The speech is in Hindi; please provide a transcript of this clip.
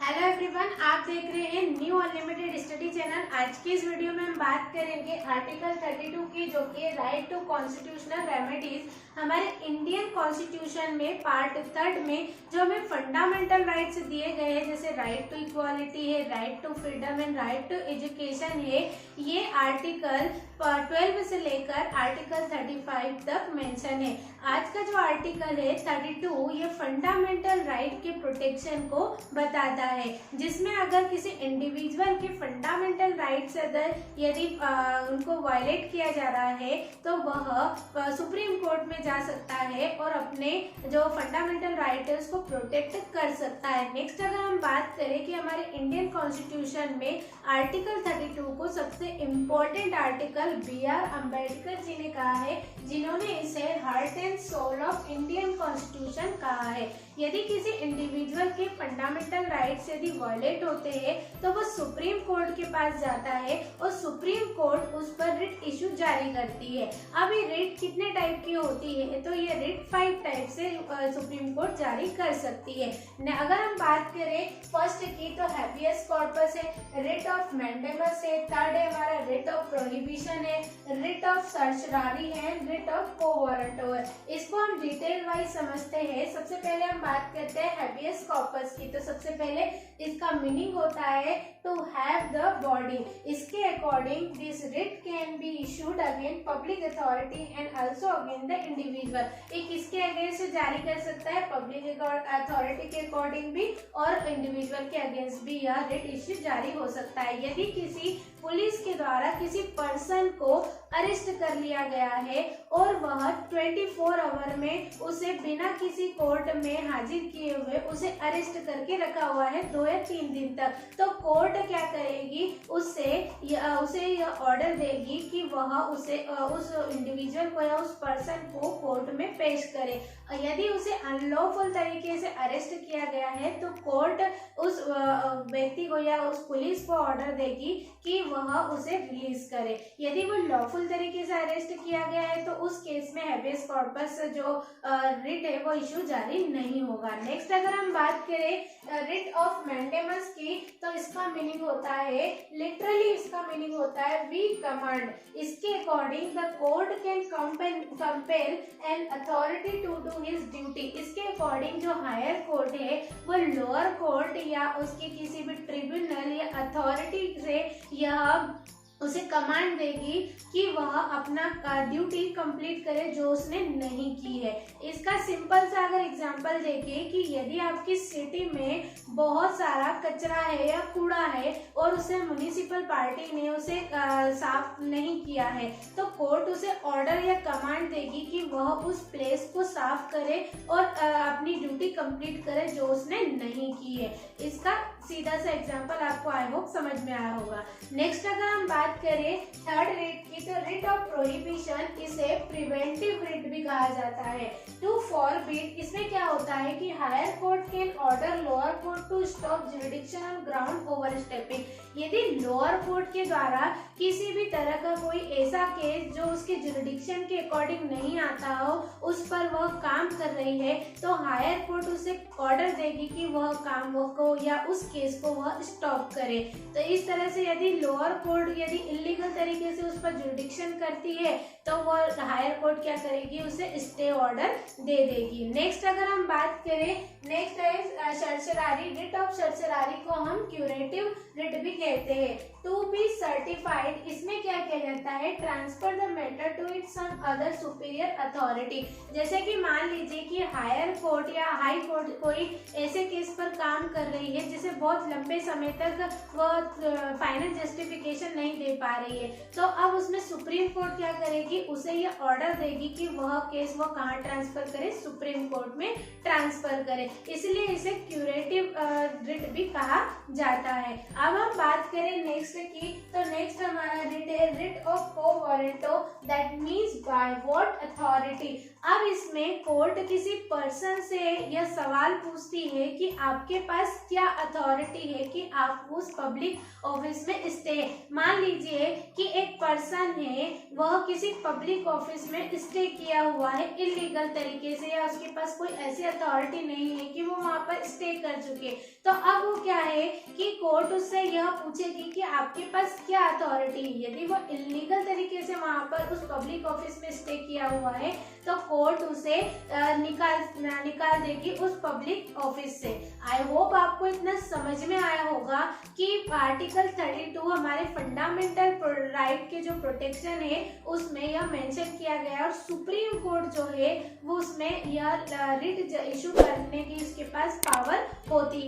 हेलो एवरीवन, आप देख रहे हैं न्यू अनलिमिटेड स्टडी चैनल। आज की इस वीडियो में हम बात करेंगे आर्टिकल 32 की, जो कि राइट टू कॉन्स्टिट्यूशनल रेमेडीज। हमारे इंडियन कॉन्स्टिट्यूशन में पार्ट 3 में जो हमें फंडामेंटल राइट्स दिए गए हैं, जैसे राइट टू इक्वालिटी है, right to freedom and right to education है, ये आर्टिकल 12 से लेकर आर्टिकल 35 तक मेंशन है। आज का जो आर्टिकल है 32, ये फंडामेंटल राइट के प्रोटेक्शन को बताता है, जिसमें अगर किसी इंडिविजुअल के फंडामेंटल राइट्स अगर यदि उनको वायलेट किया जा रहा है तो वह सुप्रीम कोर्ट में जा सकता है और अपने जो फंडामेंटल राइट है उसको प्रोटेक्ट कर सकता है। नेक्स्ट अगर हम बात करें कि हमारे इंडियन कॉन्स्टिट्यूशन में आर्टिकल 32 को सबसे important article B.R. Ambedkar ji ने कहा है, जिन्होंने इसे heart and soul of Indian constitution कहा है। यदि किसी इंडिविजुअल के फंडामेंटल राइट्स यदि वायलेट होते हैं तो वो सुप्रीम कोर्ट के पास जाता है और सुप्रीम कोर्ट उस पर रिट इशू जारी करती है। अब ये रिट कितने टाइप की होती है, तो ये रिट 5 टाइप से सुप्रीम कोर्ट जारी कर सकती है। अगर हम बात करें फर्स्ट की, तो हैबियस कॉर्पस है, रिट ऑफ मैंडेमस है, थर्ड है हमारा रिट ऑफ प्रोहिबिशन है, रिट ऑफ सर्चरारी है, रिट ऑफ को वारंटोर। इसको हम डिटेल वाइज समझते हैं। सबसे पहले हम बात करते हैं हैबियस कॉर्पस की। तो सबसे पहले इसका मीनिंग होता है टू हैव द बॉडी। इसके according this writ can be issued against public authority and also against the individual. ये किसके अगेंस्ट जारी कर सकता है? पब्लिक अथॉरिटी के अकॉर्डिंग भी और इंडिविजुअल के अगेंस्ट भी यह रिट इश्यू जारी हो सकता है। यदि किसी पुलिस के द्वारा किसी पर्सन को अरेस्ट कर लिया गया है और वह 24 आवर में उसे बिना किसी कोर्ट में हाजिर किए हुए उसे अरेस्ट करके रखा हुआ है 2 या 3 दिन तक, तो कोर्ट क्या करेगी? उसे यह ऑर्डर देगी कि वह उस इंडिविजुअल को या उस पर्सन को कोर्ट में पेश करे। यदि उसे अनलॉफुल तरीके से अरेस्ट किया गया है तो कोर्ट उस व्यक्ति को या उस पुलिस को ऑर्डर देगी कि वह उसे रिलीज करे। यदि वो लॉफुल तरीके से अरेस्ट किया गया है तो उस केस में हैबियस कॉर्पस जो रिट है वो इशू जारी नहीं होगा। नेक्स्ट अगर हम बात करें रिट ऑफ मैंडेमस की, तो इसका मीनिंग होता है, लिटरली इसका मीनिंग होता है वी कमांड। इसके according the court can compel an authority to do his duty. इसके अकॉर्डिंग जो हायर कोर्ट है वो लोअर कोर्ट या उसकी किसी भी ट्रिब्यूनल या अथॉरिटी से यह उसे कमांड देगी कि वह अपना ड्यूटी कंप्लीट करे जो उसने नहीं की है। इसका सिंपल सा अगर एग्जांपल देखें कि यदि आपकी सिटी में बहुत सारा कचरा है या कूड़ा है और उसे म्युनिसिपल पार्टी ने उसे साफ नहीं किया है, तो कोर्ट उसे ऑर्डर या कमांड देगी कि वह उस प्लेस को साफ करे और अपनी ड्यूटी कंप्लीट करे जो उसने नहीं की है। इसका सीधा सा एग्जाम्पल आपको आई होप समझ में आया होगा। नेक्स्ट अगर हम बात करें थर्ड रिट की, तो रिट ऑफ प्रोहिबिशन, इसे प्रिवेंटिव रिट भी कहा जाता है। टू फॉरबिड, इसमें क्या होता है कि higher court can order lower court to stop jurisdiction on ground overstepping. यदि लोअर कोर्ट के द्वारा किसी भी तरह का कोई ऐसा केस जो उसके जुरिडिक्शन के अकॉर्डिंग नहीं आता हो उस पर वह काम कर रही है, तो हायर कोर्ट उसे ऑर्डर देगी कि वह काम को या उस केस को वह स्टॉप करे। तो इस तरह से यदि लोअर कोर्ट यदि इलीगल तरीके से उस पर जुरिडिक्शन करती है तो वह हायर कोर्ट क्या करेगी? उसे स्टे ऑर्डर दे देगी। नेक्स्ट अगर हम बात करें, नेक्स्ट है सर्चरारी। रिट ऑफ सर्चरारी को हम क्यूरेटिव रिट भी कहते हैं। टू बी सर्टिफाइड, इसमें क्या किया जाता है? Transfer the matter to it some other superior authority. जैसे कि मान लीजिए कि हायर कोर्ट या हाई कोर्ट कोई ऐसे केस पर काम कर रही है जिसे बहुत लंबे समय तक वह फाइनल जस्टिफिकेशन नहीं दे पा रही है, तो अब उसमें सुप्रीम कोर्ट क्या करेगी? उसे ये ऑर्डर देगी कि वह केस वो कहाँ ट्रांसफर करे? सुप्रीम कोर्ट में ट्रांसफर करे। इसलिए इसे क्यूरेटिव रिट भी कहा जाता है। अब हम बात करें नेक्स्ट की, तो नेक्स्ट हमारा रिट है रिट ऑफ को warranto. That means by what authority. अब इसमें कोर्ट किसी पर्सन से यह सवाल पूछती है कि आपके पास क्या अथॉरिटी है कि आप उस पब्लिक ऑफिस में स्टे। मान लीजिए कि एक पर्सन है, वह किसी पब्लिक ऑफिस में स्टे किया हुआ है इलीगल तरीके से, या उसके पास कोई ऐसी अथॉरिटी नहीं है कि वो वहां पर स्टे कर चुके। तो अब वो क्या है कि कोर्ट उससे यह पूछेगी कि आपके पास क्या अथॉरिटी है। यदि वो इलीगल तरीके से वहां पर उस पब्लिक ऑफिस में स्टे किया हुआ है तो कोर्ट उसे निकाल देगी उस पब्लिक ऑफिस से। आई होप आपको इतना समझ में आया होगा कि आर्टिकल 32 हमारे फंडामेंटल राइट के जो प्रोटेक्शन है उसमें यह मेंशन किया गया है, और सुप्रीम कोर्ट जो है वो उसमें यह रिट इशू करने की इसके पास पावर होती है।